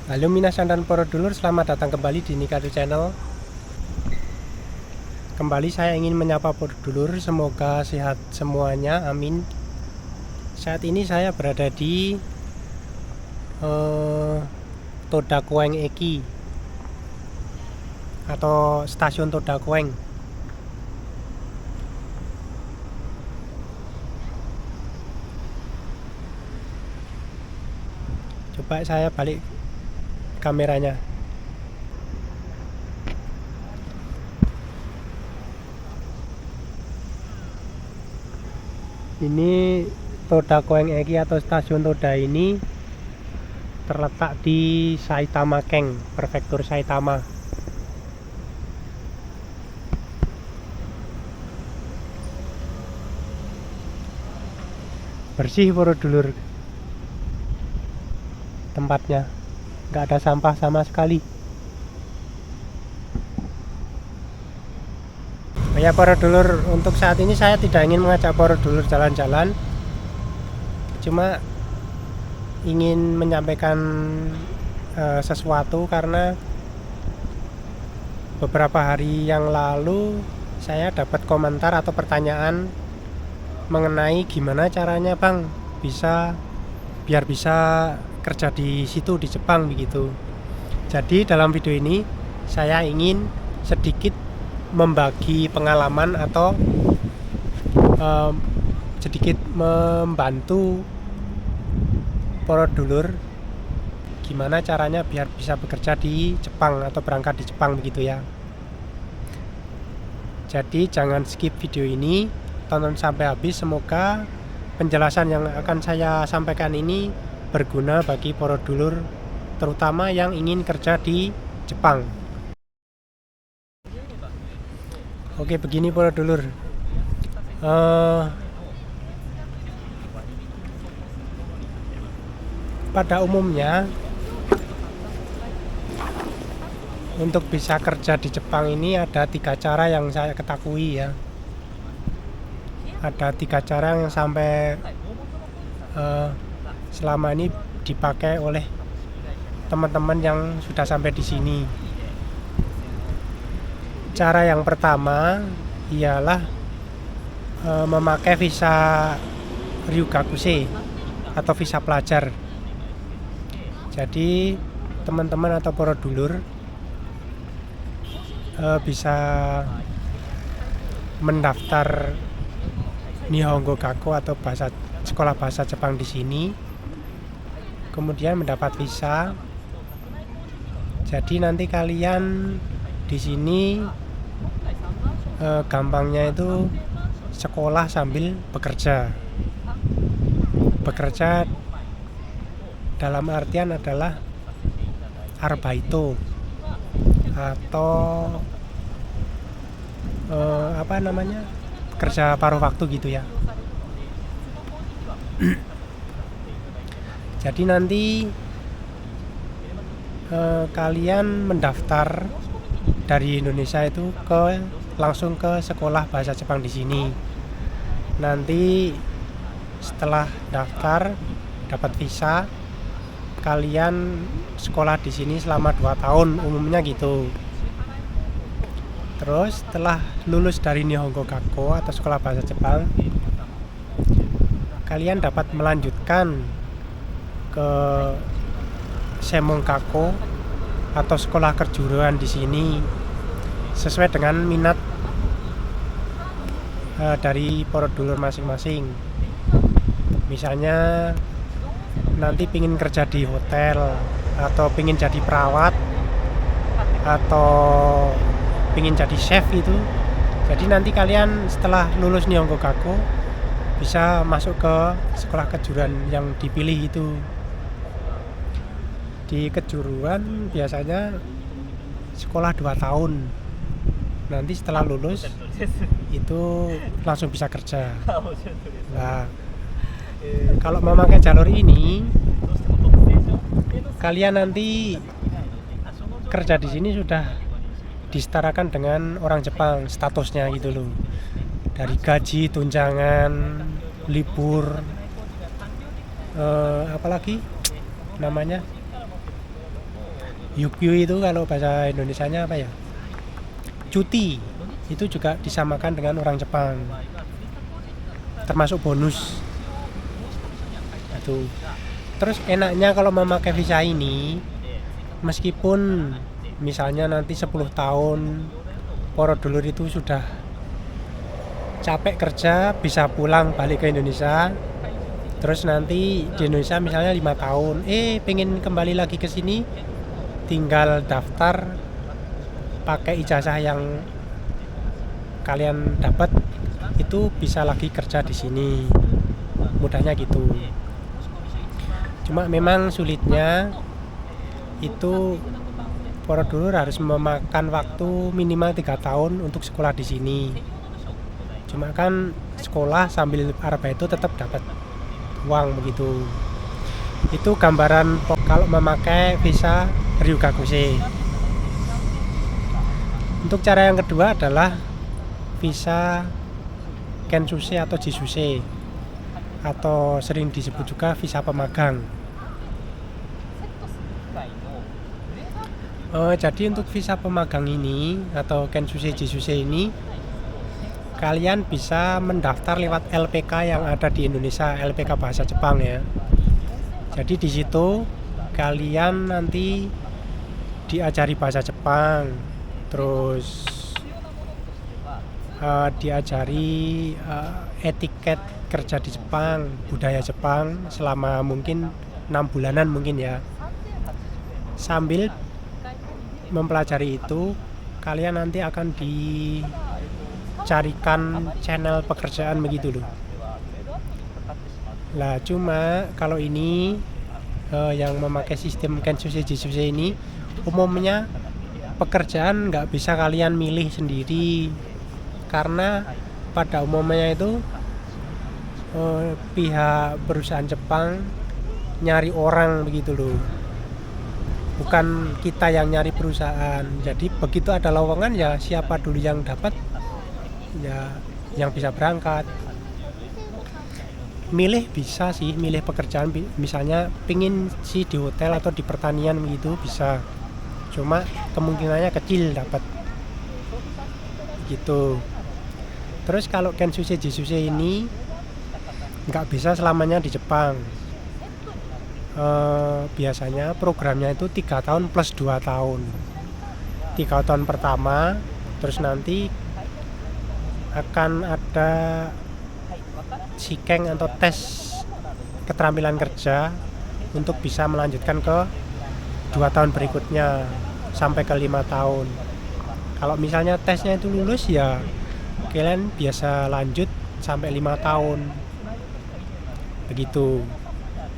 Halo minasan dan para dulur, selamat datang kembali di Nikado Channel. Kembali saya ingin menyapa para dulur, semoga sehat semuanya, amin. Saat ini saya berada di Toda Kueng Eki atau stasiun Toda Kueng. Coba saya balik kameranya. Ini Toda Kueng Eki atau stasiun Toda ini terletak di Saitama Keng, Prefektur Saitama. Bersih para dulur tempatnya, nggak ada sampah sama sekali. Ya para dulur, untuk saat ini saya tidak ingin mengajak para dulur jalan-jalan, cuma ingin menyampaikan sesuatu karena beberapa hari yang lalu saya dapat komentar atau pertanyaan mengenai gimana caranya bang biar bisa kerja di situ di Jepang begitu. Jadi dalam video ini saya ingin sedikit membagi pengalaman atau sedikit membantu para dulur gimana caranya biar bisa bekerja di Jepang atau berangkat di Jepang begitu ya. Jadi jangan skip video ini, tonton sampai habis. Semoga penjelasan yang akan saya sampaikan ini berguna bagi para dulur, terutama yang ingin kerja di Jepang. Oke, begini para dulur. Pada umumnya untuk bisa kerja di Jepang ini ada 3 cara yang saya ketahui ya. Ada 3 cara yang sampai selama ini dipakai oleh teman-teman yang sudah sampai di sini. Cara yang pertama ialah memakai visa Ryugakuse atau visa pelajar. Jadi teman-teman atau para dulur bisa mendaftar Nihongo Gakko atau sekolah bahasa Jepang di sini, kemudian mendapat visa. Jadi nanti kalian di sini gampangnya itu sekolah sambil bekerja. Bekerja dalam artian adalah arbaito atau kerja paruh waktu gitu ya. Jadi nanti kalian mendaftar dari Indonesia itu langsung ke sekolah bahasa Jepang di sini. Nanti setelah daftar dapat visa, kalian sekolah di sini selama 2 tahun umumnya gitu. Terus setelah lulus dari Nihongo Gakko atau sekolah bahasa Jepang, kalian dapat melanjutkan ke Semon Gakko atau sekolah kejuruan di sini sesuai dengan minat dari para dulur masing-masing. Misalnya nanti pingin kerja di hotel atau pingin jadi perawat atau pingin jadi chef itu. Jadi nanti kalian setelah lulus Nihongo Gakko bisa masuk ke sekolah kejuruan yang dipilih itu. Di kejuruan biasanya sekolah 2 tahun. Nanti setelah lulus itu langsung bisa kerja. Nah, kalau memakai jalur ini, kalian nanti kerja di sini sudah disetarakan dengan orang Jepang statusnya gitu loh. Dari gaji, tunjangan, libur, apalagi namanya Yukyu itu kalau bahasa Indonesianya apa ya? Cuti. Itu juga disamakan dengan orang Jepang. Termasuk bonus. Itu. Terus enaknya kalau memakai visa ini, meskipun misalnya nanti 10 tahun para dulur itu sudah capek kerja, bisa pulang balik ke Indonesia. Terus nanti di Indonesia misalnya 5 tahun, pengen kembali lagi ke sini, tinggal daftar pakai ijazah yang kalian dapat, itu bisa lagi kerja di sini. Mudahnya gitu. Cuma memang sulitnya itu para dulur harus memakan waktu minimal 3 tahun untuk sekolah di sini. Cuma kan sekolah sambil arbeit itu tetap dapat uang begitu. Itu gambaran kalau memakai visa Ryugakusei. Untuk cara yang kedua adalah visa Kensusei atau Jisusei, atau sering disebut juga visa pemagang. Jadi untuk visa pemagang ini atau Kensusei Jisusei ini, kalian bisa mendaftar lewat LPK yang ada di Indonesia, LPK bahasa Jepang ya. Jadi di situ kalian nanti diajari bahasa Jepang, terus diajari etiket kerja di Jepang, budaya Jepang selama mungkin 6 bulanan mungkin ya. Sambil mempelajari itu, kalian nanti akan dicarikan channel pekerjaan begitu loh. Lah cuma kalau ini yang memakai sistem Kensusei Jisusei ini, umumnya pekerjaan nggak bisa kalian milih sendiri, karena pada umumnya itu pihak perusahaan Jepang nyari orang begitu loh, bukan kita yang nyari perusahaan. Jadi begitu ada lowongan ya siapa dulu yang dapat ya yang bisa berangkat. Milih bisa sih, milih pekerjaan, misalnya pingin sih di hotel atau di pertanian begitu bisa, cuma kemungkinannya kecil dapat gitu. Terus kalau Kensusei Jisusei ini nggak bisa selamanya di Jepang. Biasanya programnya itu 3 tahun plus 2 tahun. 3 tahun pertama, terus nanti akan ada Shikeng atau tes keterampilan kerja untuk bisa melanjutkan ke 2 tahun berikutnya sampai ke 5 tahun. Kalau misalnya tesnya itu lulus ya kalian biasa lanjut sampai 5 tahun begitu.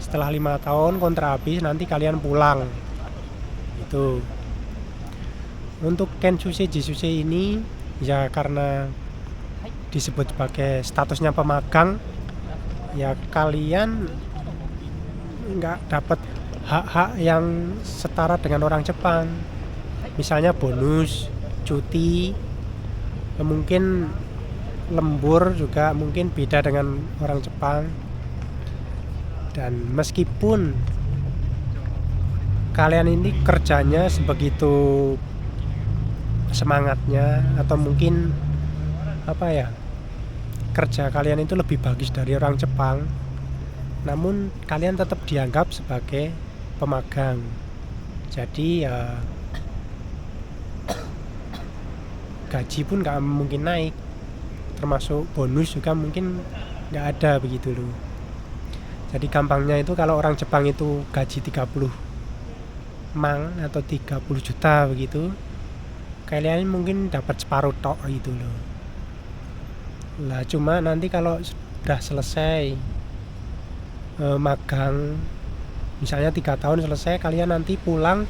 Setelah 5 tahun kontrak habis nanti kalian pulang itu. Untuk Kensusei Jisusei ini ya karena disebut sebagai statusnya pemagang, ya kalian nggak dapat hak-hak yang setara dengan orang Jepang. Misalnya bonus, cuti, mungkin lembur juga mungkin beda dengan orang Jepang. Dan meskipun kalian ini kerjanya sebegitu semangatnya, atau mungkin apa ya, kerja kalian itu lebih bagus dari orang Jepang, namun kalian tetap dianggap sebagai pemagang. Jadi ya gaji pun nggak mungkin naik, termasuk bonus juga mungkin nggak ada begitu loh. Jadi gampangnya itu kalau orang Jepang itu gaji 30 mang atau 30 juta begitu, kalian mungkin dapat separuh tok gitu loh. Lah cuma nanti kalau sudah selesai magang, misalnya 3 tahun selesai, kalian nanti pulang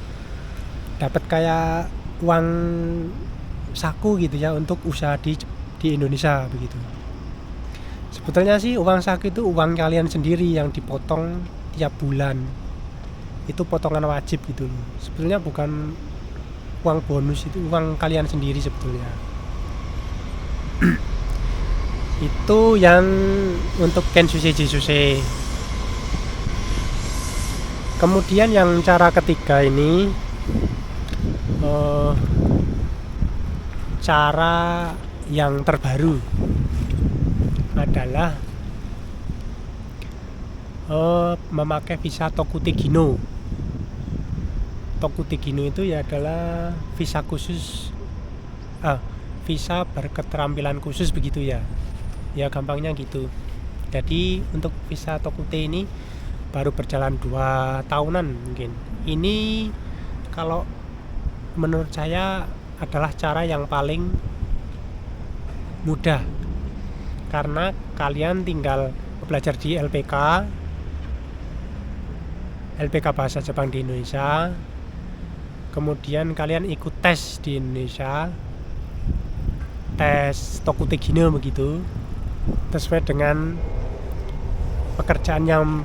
dapat kayak uang saku gitu ya untuk usaha di Indonesia begitu. Sebetulnya sih uang saku itu uang kalian sendiri yang dipotong tiap bulan, itu potongan wajib gitu loh. Sebetulnya bukan uang bonus, itu uang kalian sendiri sebetulnya. Itu yang untuk Kensusei Jisusei. Kemudian yang cara ketiga ini eh, cara yang terbaru adalah memakai visa Tokutegino. Tokutegino itu ya adalah visa khusus, visa berketerampilan khusus begitu ya. Ya gampangnya gitu. Jadi untuk visa Tokute ini baru berjalan 2 tahunan mungkin. Ini kalau menurut saya adalah cara yang paling mudah, karena kalian tinggal belajar di LPK Bahasa Jepang di Indonesia, kemudian kalian ikut tes di Indonesia, tes Tokutegino begitu, sesuai dengan pekerjaan yang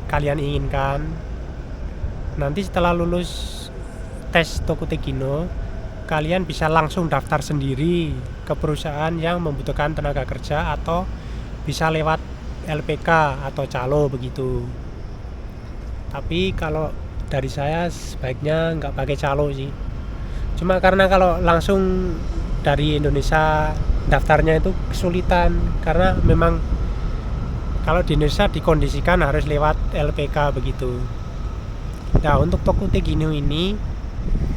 kalian inginkan. Nanti setelah lulus tes Tokutegino, kalian bisa langsung daftar sendiri ke perusahaan yang membutuhkan tenaga kerja, atau bisa lewat LPK atau calo begitu. Tapi kalau dari saya sebaiknya nggak pakai calo sih. Cuma karena kalau langsung dari Indonesia daftarnya itu kesulitan, karena memang kalau di Indonesia dikondisikan harus lewat LPK begitu. Nah, untuk Tokutegino ini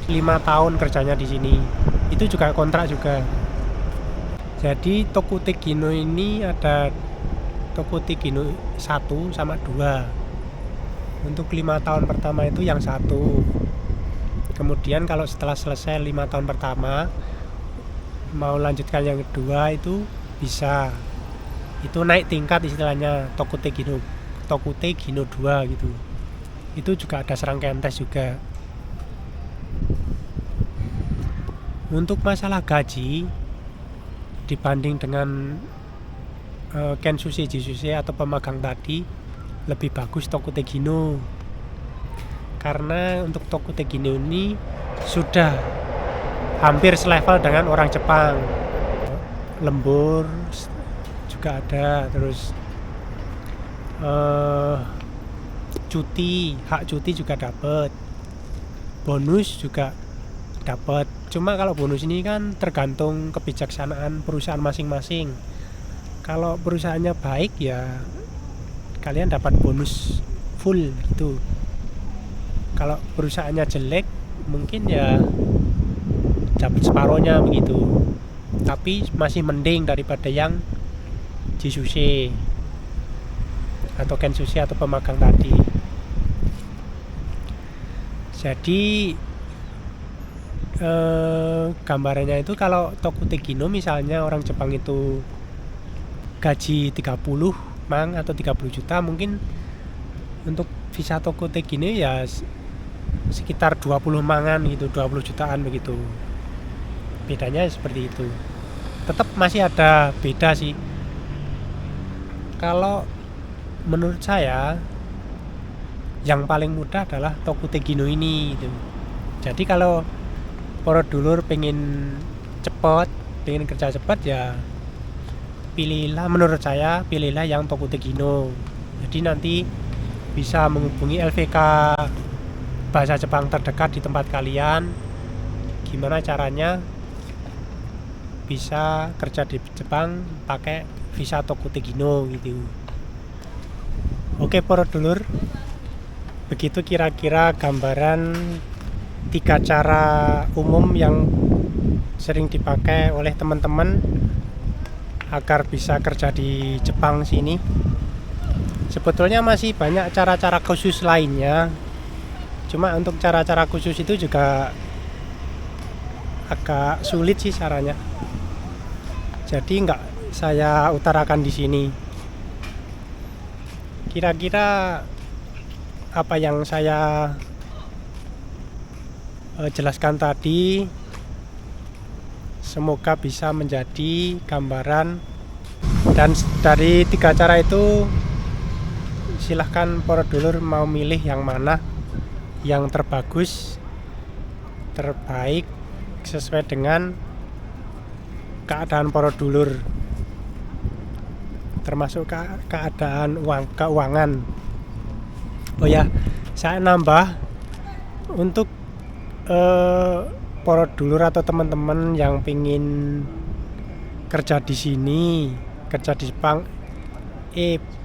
5 tahun kerjanya di sini. Itu juga kontrak juga. Jadi Tokutegino ini ada Tokutegino 1 sama 2. Untuk 5 tahun pertama itu yang 1. Kemudian kalau setelah selesai 5 tahun pertama mau lanjutkan yang kedua itu bisa. Itu naik tingkat istilahnya, Tokutegino 2 gitu. Itu juga ada serangkaian tes juga. Untuk masalah gaji, dibanding dengan Kensuke Jisuse atau pemagang tadi, lebih bagus Tokutegino. Karena untuk Tokutegino ini sudah hampir selevel dengan orang Jepang. Lembur juga ada, terus hak cuti juga dapat, bonus juga dapat. Cuma kalau bonus ini kan tergantung kebijaksanaan perusahaan masing-masing. Kalau perusahaannya baik ya kalian dapat bonus full gitu. Kalau perusahaannya jelek mungkin ya dapat separohnya begitu. Tapi masih mending daripada yang Jisuse atau Kensuke atau pemagang tadi. Jadi gambarannya itu kalau Tokutegino misalnya orang Jepang itu gaji 30 mang atau 30 juta, mungkin untuk visa Tokutegino ya sekitar 20 mangan gitu, 20 jutaan begitu. Bedanya seperti itu. Tetap masih ada beda sih. Kalau menurut saya yang paling mudah adalah Tokutegino ini gitu. Jadi kalau para dulur pengen cepet, pengen kerja cepat ya pilihlah yang Tokutegino. Jadi nanti bisa menghubungi LVK Bahasa Jepang terdekat di tempat kalian. Gimana caranya bisa kerja di Jepang pakai visa Tokutegino gitu. Oke para dulur, begitu kira-kira gambaran 3 cara umum yang sering dipakai oleh teman-teman agar bisa kerja di Jepang sini. Sebetulnya masih banyak cara-cara khusus lainnya, cuma untuk cara-cara khusus itu juga agak sulit sih caranya. Jadi nggak saya utarakan di sini. Kira-kira apa yang saya jelaskan tadi semoga bisa menjadi gambaran, dan dari 3 cara itu silahkan para dulur mau milih yang mana yang terbaik sesuai dengan keadaan para dulur, termasuk keadaan keuangan. Oh ya, saya nambah Untuk para dulur atau teman-teman yang pingin kerja di sini, kerja di Jepang,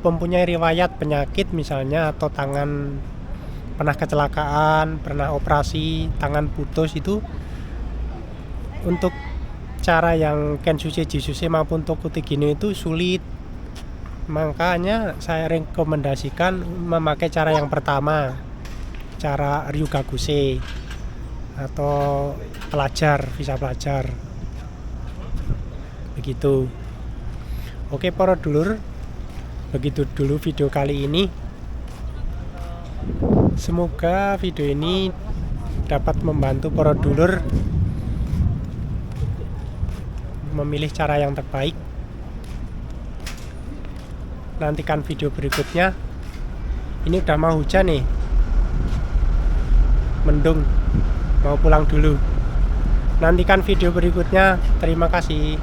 mempunyai riwayat penyakit misalnya, atau tangan pernah kecelakaan, pernah operasi, tangan putus, itu untuk cara yang Kensuke Jisuse maupun Tokuteki-no itu sulit. Makanya saya rekomendasikan memakai cara yang pertama, cara Ryugakuse atau visa pelajar. Begitu. Oke para dulur, begitu dulu video kali ini. Semoga video ini dapat membantu para dulur memilih cara yang terbaik. Nantikan video berikutnya. Ini udah mau hujan nih, mendung, mau pulang dulu. Nantikan video berikutnya. Terima kasih.